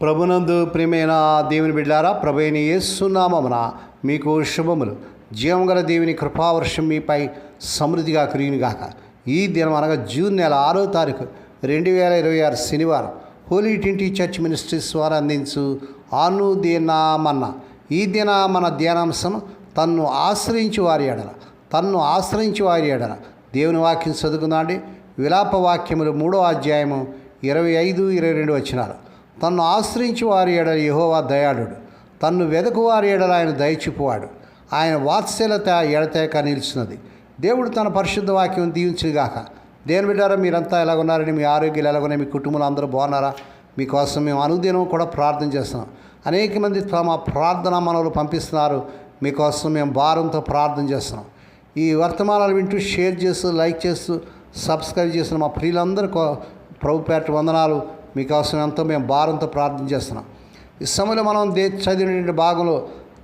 ప్రభునందు ప్రియమైన దేవుని బిడ్డారా, ప్రభువైన యేసు నామమున మీకు శుభములు. జీవం గల దేవుని కృపావర్షం మీపై సమృద్ధిగా కురియునుగాక. ఈ దినం అనగా జూన్ నెల 6వ తారీఖు 2026 శనివారం హోలీ ట్రింటీ చర్చ్ మినిస్ట్రీస్ వారు అందించు అనుదినమన్నా. ఈ దిన మన ధ్యానాంశం తన్ను ఆశ్రయించి వారి ఎడల దేవుని వాక్యం చదువుకుందాండి. విలాప వాక్యములు 3వ అధ్యాయము 25-22 వచనాలు. తన్ను ఆశ్రయించి వారి ఎడల యెహోవా దయాళుడు, తన్ను వెదకు వారి ఎడల ఆయన దయచూపువాడు. ఆయన వాత్సల్యత ఎడతెగక నిలిచినది. దేవుడు తన పరిశుద్ధ వాక్యం దీవించుగాక. దేవుని బిడ్డారా, మీరంతా ఎలాగున్నారని, మీ ఆరోగ్యాలు ఎలాగున్నాయి, మీ కుటుంబంలో అందరూ బాగున్నారా? మీకోసం మేము అనుదినం కూడా ప్రార్థన చేస్తున్నాం. అనేక మంది తమ ప్రార్థన మనవులు పంపిస్తున్నారు. మీకోసం మేము భారంతో ప్రార్థన చేస్తున్నాం. ఈ వర్తమానాలు వింటూ షేర్ చేస్తూ, లైక్ చేస్తూ, సబ్స్క్రైబ్ చేస్తున్న మా ప్రియులందరూ ప్రభు పేట వందనాలు. మీకోసం ఎంతో మేము భారంతో ప్రార్థన చేస్తున్నాం. ఈ సమయంలో మనం చదివిన భాగంలో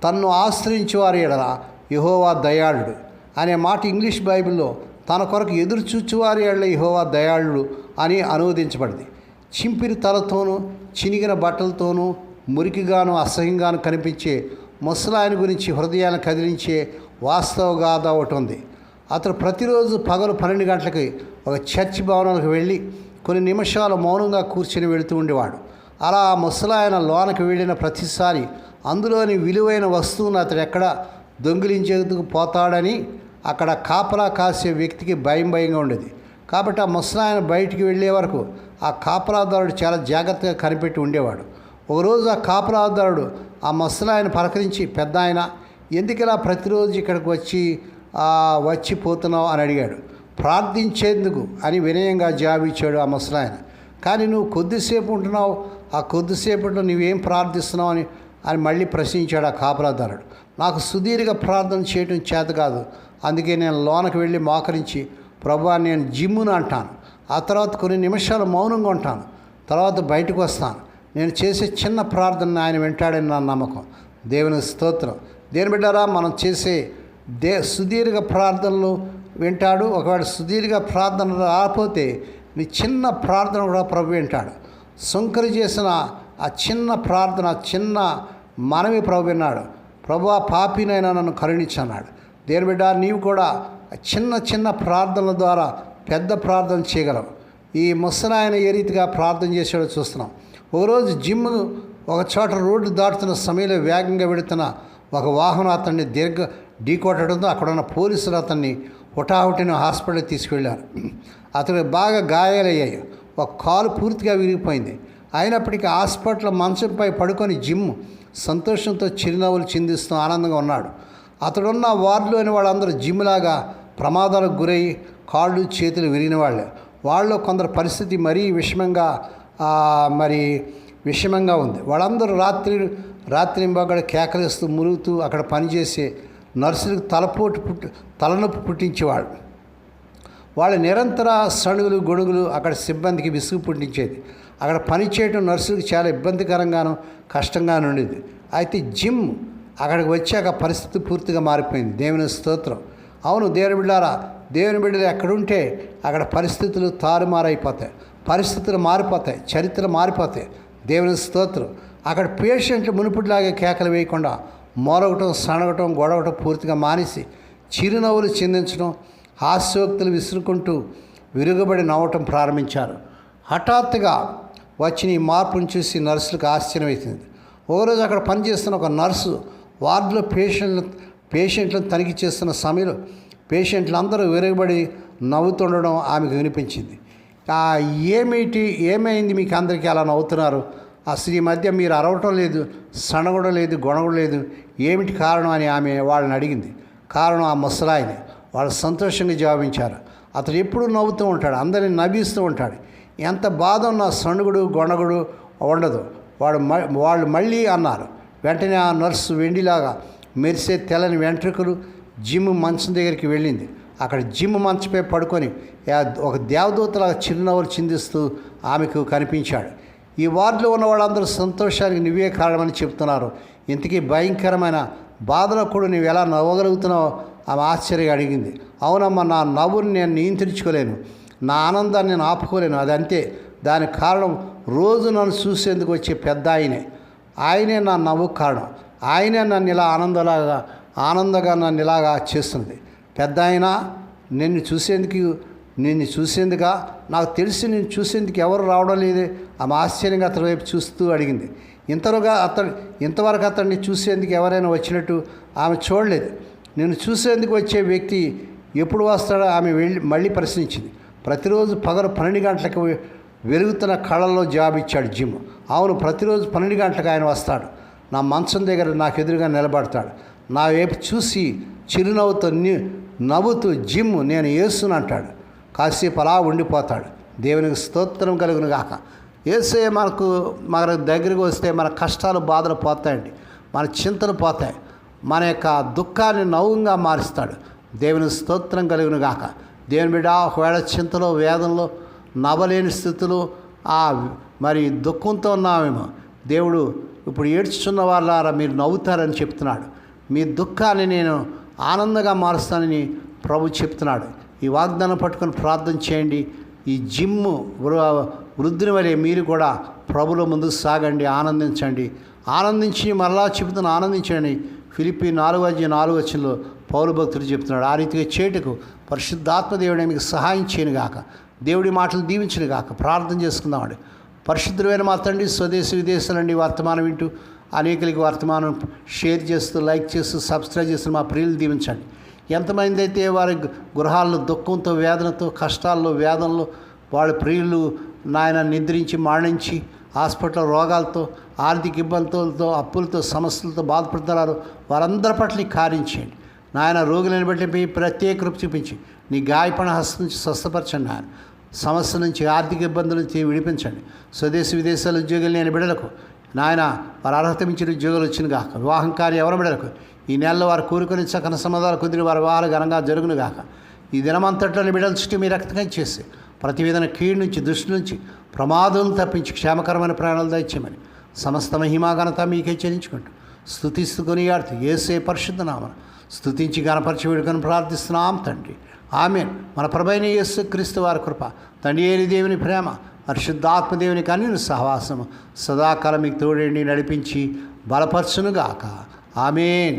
తన్ను ఆశ్రయించి వారి ఎడల యెహోవా దయాళుడు అనే మాట ఇంగ్లీష్ బైబిల్లో తన కొరకు ఎదురు చూచువారి ఎడల యెహోవా దయాళుడు అని అనువదించబడింది. చింపిరి తలతోనూ, చినిగిన బట్టలతోనూ, మురికిగాను అసహ్యంగాను కనిపించే ముసలాయన గురించి హృదయాన్ని కదిలించే వాస్తవ గాథ ఒకటి ఉంది. అతడు ప్రతిరోజు పగలు 12 గంటలకి ఒక చర్చి భవనానికి వెళ్ళి కొన్ని నిమిషాలు మౌనంగా కూర్చొని వెళుతూ ఉండేవాడు. అలా ఆ ముసలాయన లోనకి వెళ్ళిన ప్రతిసారి అందులోని విలువైన వస్తువును అతడు ఎక్కడ దొంగిలించేందుకు పోతాడని అక్కడ కాపలా కాసే వ్యక్తికి భయంగా ఉండేది. కాబట్టి ఆ ముసలాయన బయటికి వెళ్ళే వరకు ఆ కాపలాదారుడు చాలా జాగ్రత్తగా కనిపెట్టి ఉండేవాడు. ఒకరోజు ఆ కాపలాదారుడు ఆ ముసలాయన పలకరించి, పెద్ద ఆయన, ఎందుకు ఇలా ప్రతిరోజు ఇక్కడికి వచ్చిపోతున్నావు అని అడిగాడు. ప్రార్థించేందుకు అని వినయంగా జవాబిచ్చాడు ఆ ముసలాయన. కానీ నువ్వు కొద్దిసేపు ఉంటున్నావు, ఆ కొద్దిసేపట్లో నువ్వేం ప్రార్థిస్తున్నావు అని మళ్ళీ ప్రశ్నించాడు ఆ కాపలాదారుడు. నాకు సుదీర్ఘ ప్రార్థన చేయడం చేత కాదు, అందుకే నేను లోనకి వెళ్ళి మోకరించి, ప్రభువా నేను జిమ్మును అంటాను, ఆ తర్వాత కొన్ని నిమిషాలు మౌనంగా ఉంటాను, తర్వాత బయటకు వస్తాను. నేను చేసే చిన్న ప్రార్థన ఆయన వింటాడని నా నమ్మకం. దేవుని స్తోత్రం. దేని బిడ్డారా, మనం చేసే సుదీర్ఘ ప్రార్థనలు వింటాడు. ఒకవేళ సుదీర్ఘ ప్రార్థన రాకపోతే నీ చిన్న ప్రార్థన కూడా ప్రభు వింటాడు. శంకరు చేసిన ఆ చిన్న ప్రార్థన, చిన్న మనవి ప్రభు విన్నాడు. ప్రభువా పాపినైనా నన్ను కరుణించన్నాడు. దేని బిడ్డ, నీవు కూడా చిన్న ప్రార్థనల ద్వారా పెద్ద ప్రార్థన చేయగలవు. ఈ ముసలాయన ఏ రీతిగా ప్రార్థన చేసాడో చూస్తున్నాం. ఒకరోజు జిమ్ ఒక చోట రోడ్డు దాటుతున్న సమయంలో వేగంగా వెళుతున్న ఒక వాహనం అతన్ని ఢీకొట్టడంతో అక్కడున్న పోలీసులు అతన్ని హుటాహుటిన హాస్పిటల్కి తీసుకెళ్లారు. అతనికి బాగా గాయాలయ్యాయి. ఒక కాలు పూర్తిగా విరిగిపోయింది. అయినప్పటికీ హాస్పిటల్ మంచంపై పడుకొని జిమ్ సంతోషంతో చిరునవ్వులు చిందిస్తూ ఆనందంగా ఉన్నాడు. అతడున్న వార్డులోని వాళ్ళందరూ జిమ్లాగా ప్రమాదాలకు గురై కాళ్ళు చేతులు విరిగిన వాళ్ళే. వాళ్ళలో కొందరు పరిస్థితి మరీ విషమంగా ఉంది. వాళ్ళందరూ రాత్రింబగడ కేకలేస్తూ మురుగుతూ అక్కడ పనిచేసే నర్సులకు తలనొప్పి పుట్టించేవాళ్ళు. వాళ్ళ నిరంతర సణుగులు గొడుగులు అక్కడ సిబ్బందికి విసుగు పుట్టించేది. అక్కడ పనిచేయడం నర్సులకు చాలా ఇబ్బందికరంగాను కష్టంగాను ఉండేది. అయితే జిమ్ అక్కడికి వచ్చాక పరిస్థితి పూర్తిగా మారిపోయింది. దేవుని స్తోత్రం. అవును దేవుని బిడ్డారా, దేవుని బిడ్డలు ఎక్కడుంటే అక్కడ పరిస్థితులు తారుమారైపోతాయి, పరిస్థితులు మారిపోతాయి, చరిత్ర మారిపోతాయి. దేవుని స్తోత్రం. అక్కడ పేషెంట్లు మునుపులాగే కేకలు వేయకుండా మొరగటం, సణగటం, గొడవటం పూర్తిగా మానేసి చిరునవ్వులు చిందించడం, హాస్యోక్తులు విసురుకుంటూ విరుగుబడి నవ్వటం ప్రారంభించారు. హఠాత్తుగా వచ్చిన ఈ మార్పును చూసి నర్సులకు ఆశ్చర్యం వేసింది. ఒకరోజు అక్కడ పనిచేస్తున్న ఒక నర్సు వార్డులో పేషెంట్లను తనిఖీ చేస్తున్న సమయంలో పేషెంట్లందరూ విరుగుబడి నవ్వుతుండడం ఆమెకు వినిపించింది. ఏమైంది మీకు అందరికీ అలా నవ్వుతున్నారు? అసలు ఈ మధ్య మీరు అరవటం లేదు, సణగడం లేదు, గొనగడం లేదు, ఏమిటి కారణం అని ఆమె వాళ్ళని అడిగింది. కారణం ఆ ముసలాయనే. వాళ్ళు సంతోషంగా జవాబించారు. అతడు ఎప్పుడూ నవ్వుతూ ఉంటాడు, అందరినీ నవ్విస్తూ ఉంటాడు. ఎంత బాధ ఉన్నా సణుగుడు గొనగుడు ఉండదు. వాళ్ళు మళ్ళీ అన్నారు. వెంటనే ఆ నర్సు వెండిలాగా మెరిసే తెల్లని వెంట్రుకలు జిమ్ మంచం దగ్గరికి వెళ్ళింది. అక్కడ జిమ్ మంచంపై పడుకొని ఒక దేవదూతలాగా చిరునవ్వులు చిందిస్తూ ఆమెకు కనిపించాడు. ఈ వార్డులో ఉన్న వాళ్ళందరూ సంతోషానికి నువ్వే కారణమని చెప్తున్నారు. ఇంతకీ భయంకరమైన బాధలో కూడా నువ్వు ఎలా నవ్వగలుగుతున్నావో ఆమె ఆశ్చర్యంగా అడిగింది. అవునమ్మా, నా నవ్వుని నేను నియంత్రించుకోలేను, నా ఆనందాన్ని నేను ఆపుకోలేను, అదంతే. దానికి కారణం రోజు నన్ను చూసేందుకు వచ్చే పెద్ద ఆయనే నా నవ్వు కారణం. ఆయనే నన్ను ఇలా ఆనందంగా నన్ను ఇలాగా చేస్తున్నది. పెద్ద ఆయన నిన్ను చూసేందుక నాకు తెలిసి నేను చూసేందుకు ఎవరు రావడం లేదే. ఆమె ఆశ్చర్యంగా అతని వైపు చూస్తూ అడిగింది. ఇంతవరకు అతన్ని చూసేందుకు ఎవరైనా వచ్చినట్టు ఆమె చూడలేదు. నేను చూసేందుకు వచ్చే వ్యక్తి ఎప్పుడు వస్తాడో ఆమె మళ్ళీ ప్రశ్నించింది. ప్రతిరోజు పగలు 12 గంటలకు వెలుగుతున్న కళల్లో జాబ్ ఇచ్చాడు జిమ్. అవును, ప్రతిరోజు 12 గంటలకు ఆయన వస్తాడు. నా మంచం దగ్గర నాకు ఎదురుగా నిలబడతాడు. నా వైపు చూసి చిరునవ్వుతో నవ్వుతూ జిమ్ నేను యేసును అంటాడు. కాసేపు అలా ఉండిపోతాడు. దేవునికి స్తోత్రం కలుగును గాక. యేసే మన దగ్గరికి వస్తే మన కష్టాలు బాధలు పోతాయండి, మన చింతలు పోతాయి, మన యొక్క దుఃఖాన్ని నవ్వుగా మారుస్తాడు. దేవునికి స్తోత్రం కలుగును గాక. దేవుని బిడ్డ, ఒకవేళ చింతలో వేదనలో నవ్వలేని స్థితిలో మరి దుఃఖంతో ఉన్నామేమో, దేవుడు ఇప్పుడు ఏడ్చుచున్న వాళ్ళారా మీరు నవ్వుతారని చెప్తున్నాడు. మీ దుఃఖాన్ని నేను ఆనందంగా మారుస్తానని ప్రభు చెప్తున్నాడు. ఈ వాగ్దానం పట్టుకొని ప్రార్థన చేయండి. ఈ జిమ్ వృద్ధిని వలె మీరు కూడా ప్రభుల ముందుకు సాగండి, ఆనందించి మరలా చెబుతున్న ఆనందించండి. ఫిలిప్పీ 4:4 పౌలు భక్తుడు చెప్తున్నాడు. ఆ రీతిగా చేటుకు పరిశుద్ధాత్మ దేవుడే మీకు సహాయం చేయను గాక. దేవుడి మాటలు దీవించను గాక. ప్రార్థన చేసుకుందామండి. పరిశుద్ధమైన మా తండ్రి, స్వదేశ విదేశాలండి వర్తమానం వింటూ అనేకులకి వర్తమానం షేర్ చేస్తూ, లైక్ చేస్తూ, సబ్స్క్రైబ్ చేస్తూ మా ప్రియులు దీవించండి. ఎంతమంది అయితే వారి గృహాల్లో దుఃఖంతో, వేదనతో, కష్టాల్లో, వేదనలో వాళ్ళ ప్రియులు నాయన నిద్రించి మరణించి హాస్పిటల్ రోగాలతో, ఆర్థిక ఇబ్బందులతో, అప్పులతో, సమస్యలతో బాధపడుతున్నారు, వారందరి పట్ల కార్యం చేయండి నాయన. రోగులను బట్టి మీ ప్రత్యేక కృప చూపించి నీ గాయపడిన హస్తం నుంచి స్వస్థపరచండి నాయన. సమస్య నుంచి, ఆర్థిక ఇబ్బందుల నుంచి విడిపించండి. స్వదేశ విదేశాల ఉద్యోగులు లేని బిడ్డలకు నాయన వారు అర్హత మించిన ఉద్యోగాలు వచ్చిన గాక. వివాహం కార్యం ఎవరి బిడ్డలకు ఈ నెలలో వారు కోరుకొని చక్కని సమాధానాలు కుదిరి వారి వివాహాలు ఘనంగా జరుగును గాక. ఈ దినమంతట్లోని బిడ్డల చుట్టూ మీ రక్తం చేసి ప్రతి విధమైన కీడు నుంచి, దృష్టి నుంచి, ప్రమాదం తప్పించి క్షేమకరమైన ప్రాణాలు దయచేయమని సమస్త మహిమాఘనత మీకే చెల్లించుకుంటూ స్తుతిస్తూ కొనియాడుతూ యేసే పరిశుద్ధ నామమున స్తుతించి గణపరిచి వేడుకొని ప్రార్థిస్తున్నాం తండ్రి. ఆమేన్. మన ప్రభువైన యేసు క్రీస్తు వారి కృప, తండ్రి అయిన దేవుని ప్రేమ, పరిశుద్ధాత్మ దేవుని కన్యను సహవాసము సదాకాలం మీకు తోడండి, నడిపించి బలపరచునుగాక. ఆమేన్.